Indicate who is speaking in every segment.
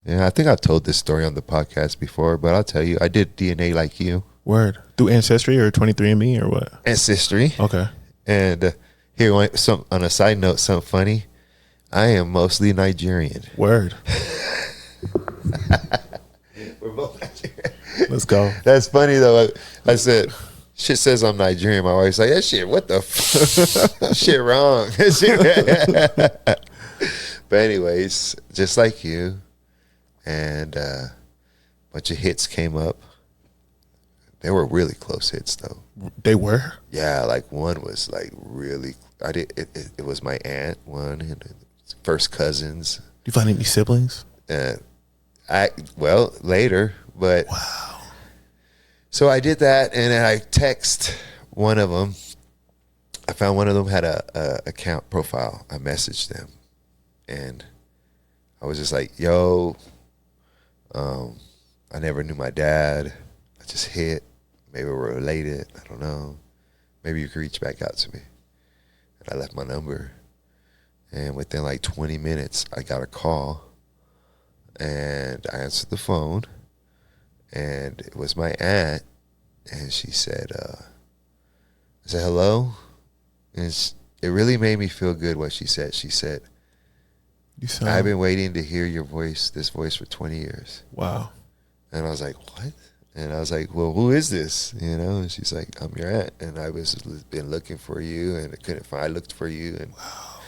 Speaker 1: Yeah, I think I've told this story on the podcast before, but I'll tell you, I did DNA like you.
Speaker 2: Word. Through Ancestry or 23andMe or what?
Speaker 1: Ancestry.
Speaker 2: Okay.
Speaker 1: And here, on a side note, something funny. I am mostly Nigerian.
Speaker 2: Word.
Speaker 1: We're both Nigerian.
Speaker 2: Let's go.
Speaker 1: That's funny, though. I said, shit says I'm Nigerian. My wife's like, that shit, what the shit wrong. But anyways, just like you. And a bunch of hits came up. They were really close hits, though.
Speaker 2: They were?
Speaker 1: Yeah, like one was like really. It was my aunt, one, and first cousins.
Speaker 2: You find any siblings?
Speaker 1: Later, but
Speaker 2: wow.
Speaker 1: So I did that, and then I text one of them. I found one of them had a account profile. I messaged them, and I was just like, "Yo, I never knew my dad. I just hit. Maybe we're related. I don't know. Maybe you could reach back out to me." And I left my number. And within like 20 minutes, I got a call. And I answered the phone. And it was my aunt. And she said, I said, hello? And it really made me feel good what she said. She said, I've been waiting to hear this voice for 20 years.
Speaker 2: Wow. And
Speaker 1: I was like, what? And I was like, well, who is this? And she's like, I'm your aunt. And I been looking for you, and I looked for you, and
Speaker 2: wow.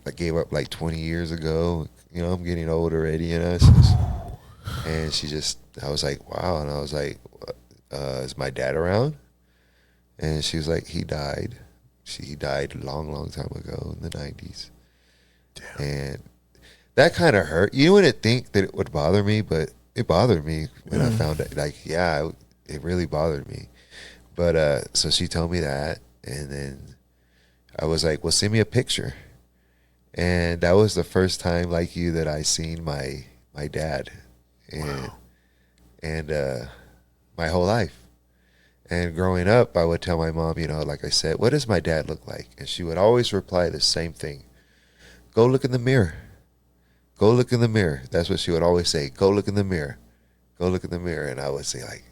Speaker 1: I gave up like 20 years ago. I'm getting old already, and I was like, wow. And I was like, is my dad around? And she was like, he died. He died a long, long time ago in the 90s.
Speaker 2: Damn.
Speaker 1: And that kind of hurt. You wouldn't think that it would bother me, but it bothered me when I found it. Like, yeah, it really bothered me. But so she told me that, and then I was like, well, send me a picture. And that was the first time, like you, that I seen my dad. And, and my whole life. And growing up, I would tell my mom, like I said, what does my dad look like? And she would always reply the same thing. Go look in the mirror. Go look in the mirror. That's what she would always say. Go look in the mirror. Go look in the mirror. And I would say, like,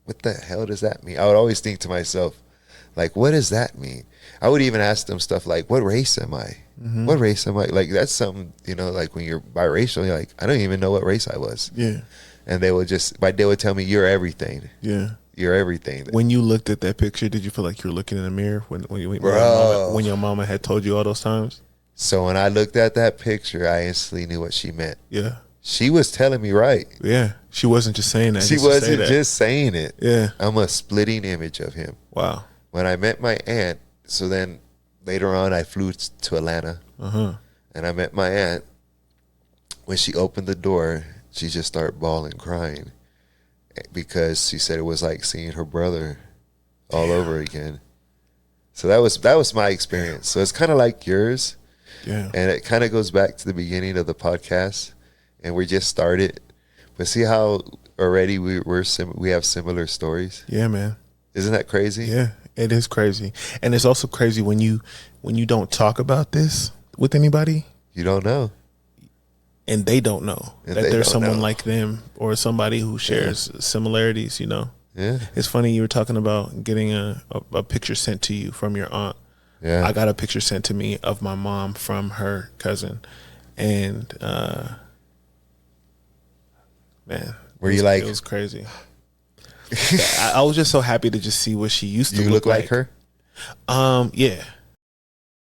Speaker 1: what the hell does that mean? I would always think to myself, like, what does that mean? I would even ask them stuff like, what race am I? Mm-hmm. What race am I? Like, that's something, like when you're biracial, you're like, I don't even know what race I was.
Speaker 2: Yeah.
Speaker 1: And they would tell me, you're everything.
Speaker 2: Yeah.
Speaker 1: You're everything.
Speaker 2: When you looked at that picture, did you feel like you were looking in the mirror when your mama had told you all those times?
Speaker 1: So when I looked at that picture, I instantly knew what she meant.
Speaker 2: Yeah.
Speaker 1: She was telling me right.
Speaker 2: Yeah. She wasn't just saying that.
Speaker 1: She wasn't just saying it.
Speaker 2: Yeah.
Speaker 1: I'm a splitting image of him.
Speaker 2: Wow.
Speaker 1: When I met my aunt, so then later on I flew to Atlanta.
Speaker 2: Uh-huh.
Speaker 1: And I met my aunt. When she opened the door, she just started bawling, crying. Because she said it was like seeing her brother all over again. So that was my experience. So it's kind of like yours.
Speaker 2: Yeah.
Speaker 1: And it kind of goes back to the beginning of the podcast, and we just started. But see how already we have similar stories?
Speaker 2: Yeah, man.
Speaker 1: Isn't that crazy?
Speaker 2: Yeah, it is crazy. And it's also crazy when you don't talk about this with anybody.
Speaker 1: You don't know.
Speaker 2: And they don't know that there's someone like them or somebody who shares similarities, Yeah. It's funny you were talking about getting a picture sent to you from your aunt.
Speaker 1: Yeah.
Speaker 2: I got a picture sent to me of my mom from her cousin. And man. It was crazy. I was just so happy to just see what she used to look like.
Speaker 1: You look like her?
Speaker 2: Yeah.